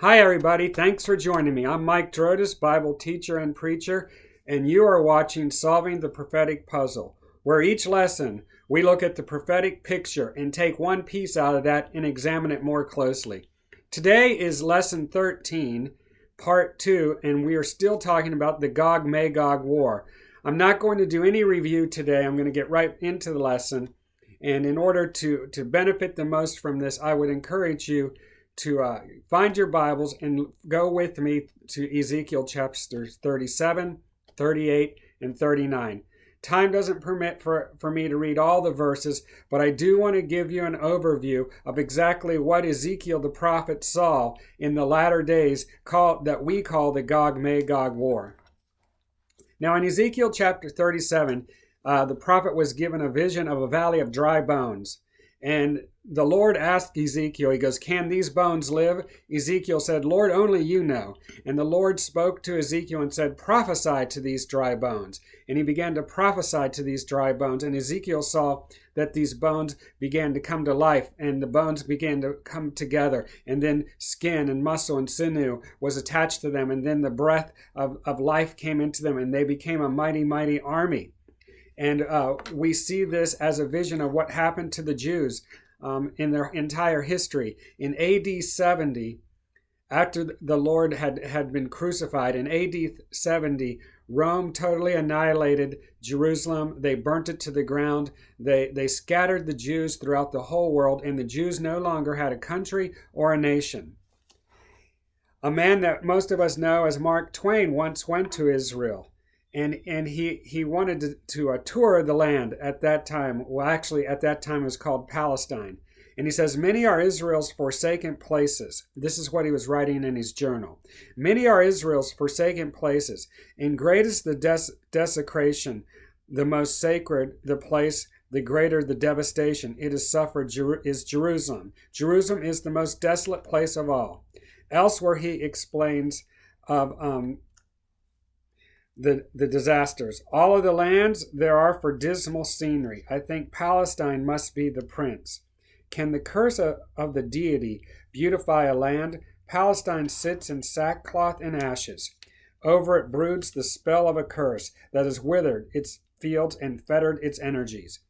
Hi, everybody. Thanks for joining me. I'm Mike Drotis, Bible teacher and preacher, and you are watching Solving the Prophetic Puzzle, where each lesson we look at the prophetic picture and take one piece out of that and examine it more closely. Today is Lesson 13, Part 2, and we are still talking about the Gog and Magog War. I'm not going to do any review today. I'm going to get right into the lesson, and in order to benefit the most from this, I would encourage you to find your Bibles and go with me to Ezekiel chapters 37, 38, and 39. Time doesn't permit for me to read all the verses, but I do want to give you an overview of exactly what Ezekiel the prophet saw in the latter days that we call the Gog and Magog War. Now in Ezekiel chapter 37, the prophet was given a vision of a valley of dry bones. And the Lord asked Ezekiel, he goes, "Can these bones live?" Ezekiel said, "Lord, only you know." And the Lord spoke to Ezekiel and said, "Prophesy to these dry bones." And he began to prophesy to these dry bones. And Ezekiel saw that these bones began to come to life, and the bones began to come together. And then skin and muscle and sinew was attached to them. And then the breath of life came into them, and they became a mighty, mighty army. And we see this as a vision of what happened to the Jews in their entire history. In AD 70, after the Lord had been crucified, in AD 70, Rome totally annihilated Jerusalem. They burnt it to the ground. They scattered the Jews throughout the whole world, and the Jews no longer had a country or a nation. A man that most of us know as Mark Twain once went to Israel. And he wanted to tour the land at that time. Well, actually, at that time it was called Palestine. And he says, "Many are Israel's forsaken places." This is what he was writing in his journal. "Many are Israel's forsaken places, and great is the desecration, the most sacred the place, the greater the devastation it has suffered is Jerusalem. Jerusalem is the most desolate place of all." Elsewhere he explains of the disasters. "All of the lands there are for dismal scenery. I think Palestine must be the prince. Can the curse of the deity beautify a land? Palestine sits in sackcloth and ashes. Over it broods the spell of a curse that has withered its fields and fettered its energies."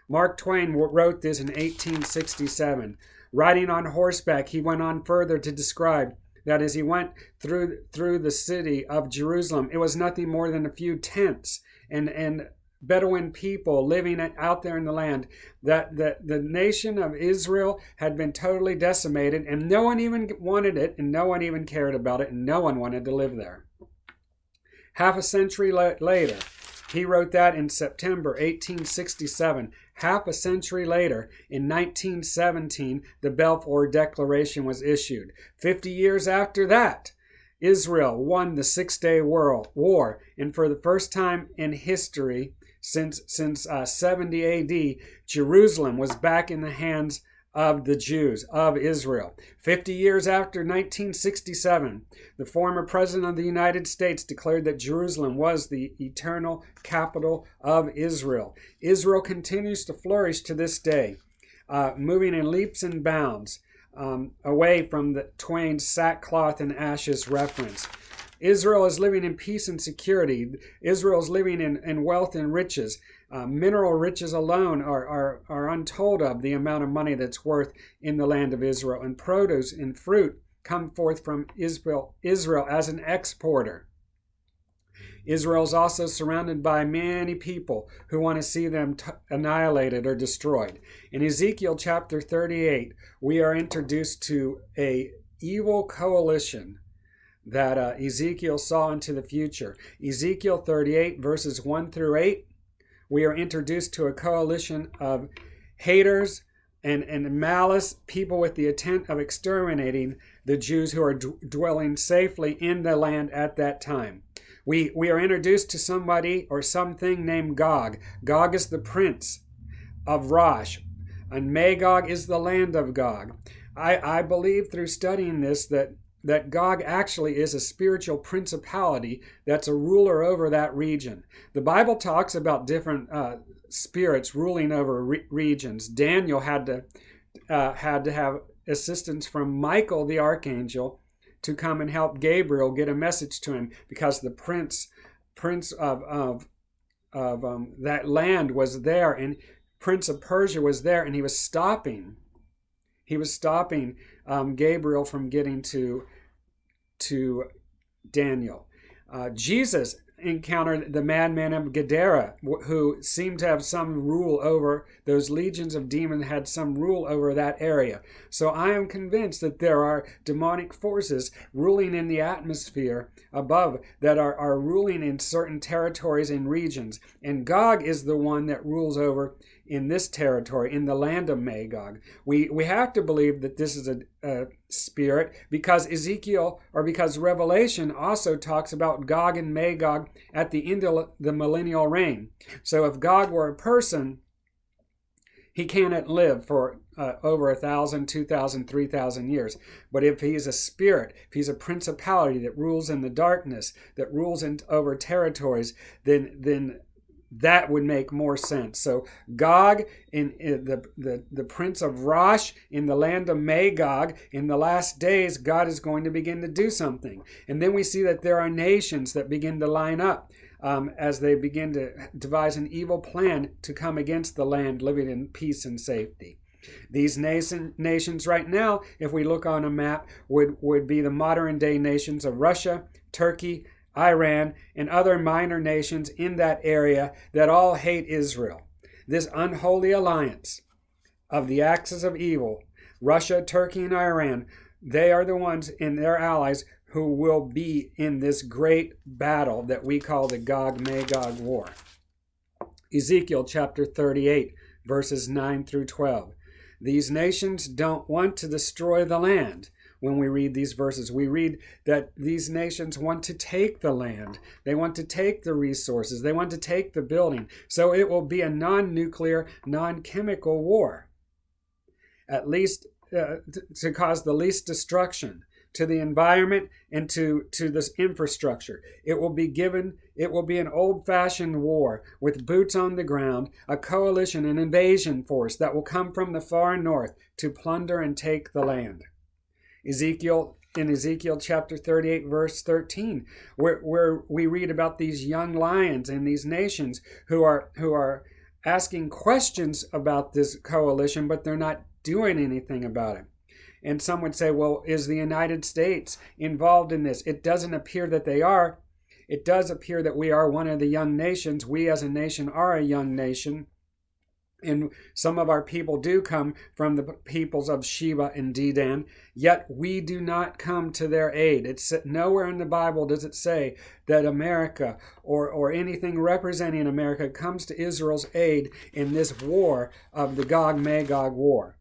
Mark Twain wrote this in 1867. Riding on horseback, he went on further to describe that as he went through the city of Jerusalem, it was nothing more than a few tents and Bedouin people living out there in the land. That the nation of Israel had been totally decimated, and no one even wanted it, and no one even cared about it, and no one wanted to live there. Half a century later, he wrote that in September 1867. Half a century later, in 1917, the Balfour Declaration was issued. 50 years after that, Israel won the Six-Day War, and for the first time in history, since 70 AD, Jerusalem was back in the hands of the Jews, of Israel. 50 years after 1967, the former president of the United States declared that Jerusalem was the eternal capital of Israel. Israel continues to flourish to this day, moving in leaps and bounds away from the Twain's sackcloth and ashes reference. Israel is living in peace and security. Israel is living in wealth and riches. Mineral riches alone are untold of the amount of money that's worth in the land of Israel. And produce and fruit come forth from Israel as an exporter. Israel is also surrounded by many people who want to see them annihilated or destroyed. In Ezekiel chapter 38, we are introduced to an evil coalition that Ezekiel saw into the future. Ezekiel 38, verses 1 through 8, we are introduced to a coalition of haters and malice, people with the intent of exterminating the Jews who are dwelling safely in the land at that time. We are introduced to somebody or something named Gog. Gog is the prince of Rosh, and Magog is the land of Gog. I believe through studying this that Gog actually is a spiritual principality that's a ruler over that region. The Bible talks about different spirits ruling over regions. Daniel had to have assistance from Michael the archangel to come and help Gabriel get a message to him, because the prince of that land was there, and Prince of Persia was there, and he was stopping Gabriel from getting to Daniel. Jesus encountered the madman of Gadara, who seemed to have some rule over those legions of demons, had some rule over that area. So I am convinced that there are demonic forces ruling in the atmosphere above that are ruling in certain territories and regions. And Gog is the one that rules over in this territory, in the land of Magog. We have to believe that this is a spirit, because because Revelation also talks about Gog and Magog at the end of the millennial reign. So if Gog were a person, he cannot live for over 1,000, 2,000, 3,000 years. But if he is a spirit, if he's a principality that rules in the darkness, that rules over territories, then that would make more sense. So Gog, in the prince of Rosh, in the land of Magog, in the last days, God is going to begin to do something. And then we see that there are nations that begin to line up as they begin to devise an evil plan to come against the land living in peace and safety. These nations right now, if we look on a map, would be the modern day nations of Russia, Turkey, Iran, and other minor nations in that area that all hate Israel. This unholy alliance of the axis of evil, Russia, Turkey, and Iran, they are the ones and their allies who will be in this great battle that we call the Gog-Magog War. Ezekiel chapter 38, verses 9 through 12. These nations don't want to destroy the land. When we read these verses, we read that these nations want to take the land. They want to take the resources. They want to take the building. So it will be a non-nuclear, non-chemical war, at least to cause the least destruction to the environment and to this infrastructure. It will be an old-fashioned war with boots on the ground, a coalition, an invasion force that will come from the far north to plunder and take the land. In Ezekiel chapter 38, verse 13, where we read about these young lions and these nations who are asking questions about this coalition, but they're not doing anything about it. And some would say, well, is the United States involved in this? It doesn't appear that they are. It does appear that we are one of the young nations. We as a nation are a young nation. And some of our people do come from the peoples of Sheba and Dedan, yet we do not come to their aid. It's nowhere in the Bible does it say that America or anything representing America comes to Israel's aid in this war of the Gog-Magog war.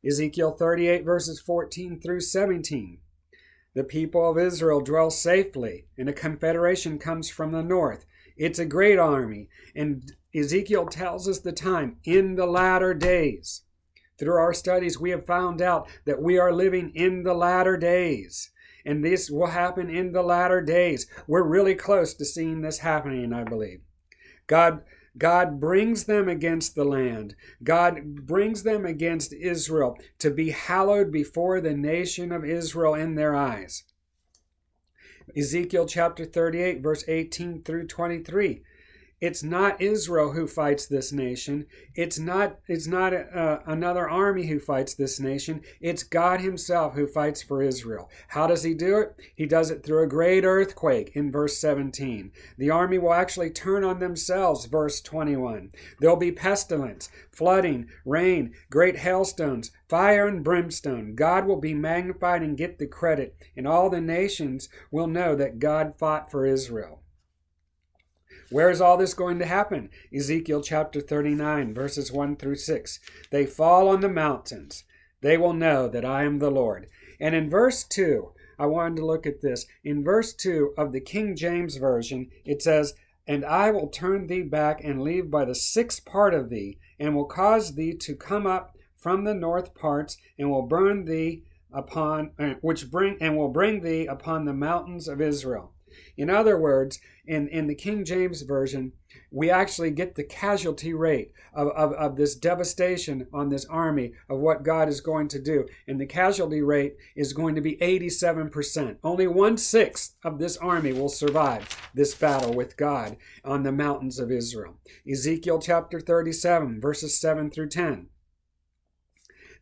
Ezekiel 38, verses 14 through 17. The people of Israel dwell safely, and a confederation comes from the north. It's a great army, and Ezekiel tells us the time, in the latter days. Through our studies, we have found out that we are living in the latter days, and this will happen in the latter days. We're really close to seeing this happening, I believe. God brings them against the land. God brings them against Israel to be hallowed before the nation of Israel in their eyes. Ezekiel chapter 38, verse 18 through 23. It's not Israel who fights this nation. It's not another army who fights this nation. It's God himself who fights for Israel. How does he do it? He does it through a great earthquake in verse 17. The army will actually turn on themselves, verse 21. There'll be pestilence, flooding, rain, great hailstones, fire and brimstone. God will be magnified and get the credit, and all the nations will know that God fought for Israel. Where is all this going to happen? Ezekiel chapter 39, verses 1 through 6. They fall on the mountains. They will know that I am the Lord. And in verse 2, I wanted to look at this. In verse 2 of the King James Version, it says, And I will turn thee back and leave by the sixth part of thee, and will cause thee to come up from the north parts, and will burn thee upon, will bring thee upon the mountains of Israel. In other words, in the King James Version, we actually get the casualty rate of this devastation on this army of what God is going to do. And the casualty rate is going to be 87%. Only 1/6 of this army will survive this battle with God on the mountains of Israel. Ezekiel chapter 37, verses 7 through 10.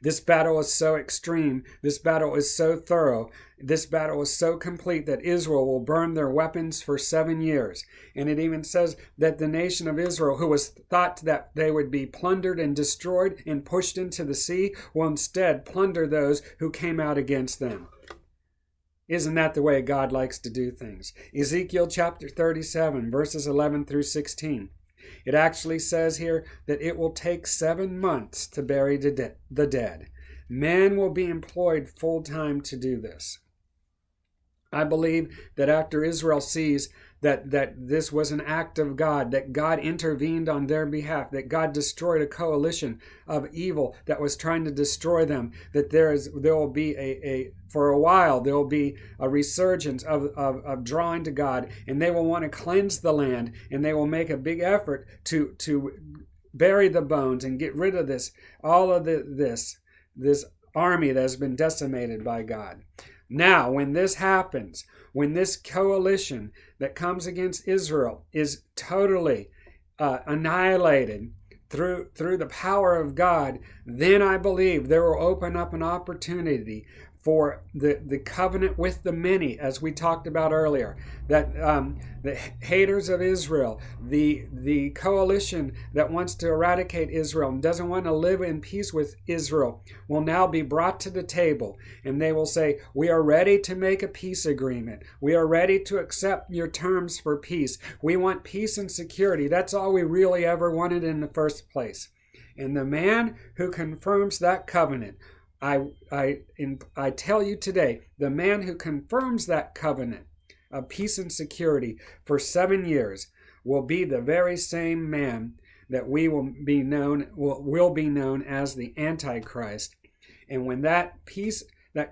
This battle is so extreme. This battle is so thorough. This battle is so complete that Israel will burn their weapons for 7 years. And it even says that the nation of Israel, who was thought that they would be plundered and destroyed and pushed into the sea, will instead plunder those who came out against them. Isn't that the way God likes to do things? Ezekiel chapter 37, verses 11 through 16. It actually says here that it will take 7 months to bury the dead. Men will be employed full-time to do this. I believe that after Israel sees that this was an act of God, that God intervened on their behalf, that God destroyed a coalition of evil that was trying to destroy them, that there will be for a while, there will be a resurgence of drawing to God, and they will want to cleanse the land, and they will make a big effort to bury the bones and get rid of this army that has been decimated by God. Now, when this happens, when this coalition that comes against Israel is totally annihilated through the power of God, then I believe there will open up an opportunity for the covenant with the many, as we talked about earlier, that the haters of Israel, the coalition that wants to eradicate Israel and doesn't want to live in peace with Israel, will now be brought to the table, and they will say, we are ready to make a peace agreement. We are ready to accept your terms for peace. We want peace and security. That's all we really ever wanted in the first place. And the man who confirms that covenant, I tell you today, the man who confirms that covenant of peace and security for 7 years will be the very same man that will be known as the Antichrist. And when that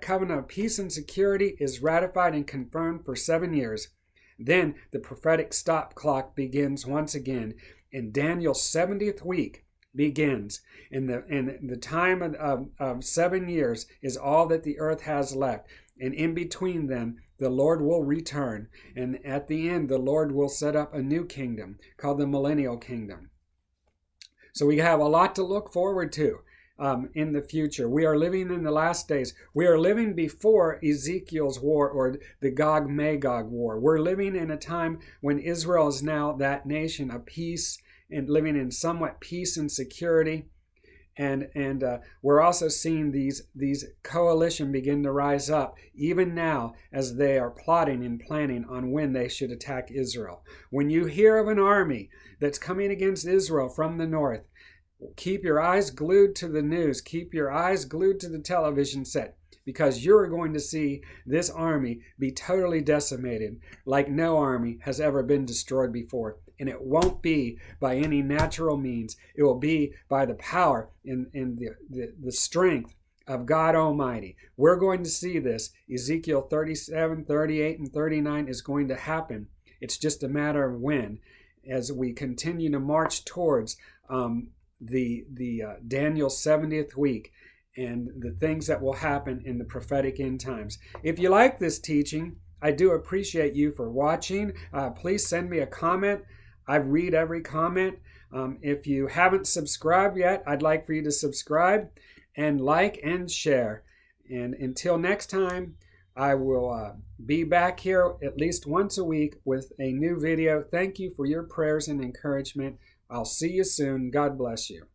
covenant of peace and security is ratified and confirmed for 7 years, then the prophetic stop clock begins once again, and Daniel's 70th week begins, and the time of 7 years is all that the earth has left. And in between them, the Lord will return, and at the end, the Lord will set up a new kingdom called the Millennial Kingdom. So we have a lot to look forward to in the future. We are living in the last days. We are living before Ezekiel's war, or the Gog and Magog war. We're living in a time when Israel is now that nation of peace and living in somewhat peace and security. And we're also seeing these coalition begin to rise up even now as they are plotting and planning on when they should attack Israel. When you hear of an army that's coming against Israel from the north, keep your eyes glued to the news. Keep your eyes glued to the television set, because you're going to see this army be totally decimated like no army has ever been destroyed before. And it won't be by any natural means. It will be by the power and the strength of God Almighty. We're going to see this. Ezekiel 37, 38, and 39 is going to happen. It's just a matter of when, as we continue to march towards Daniel's 70th week and the things that will happen in the prophetic end times. If you like this teaching, I do appreciate you for watching. Please send me a comment. I read every comment. If you haven't subscribed yet, I'd like for you to subscribe and like and share. And until next time, I will be back here at least once a week with a new video. Thank you for your prayers and encouragement. I'll see you soon. God bless you.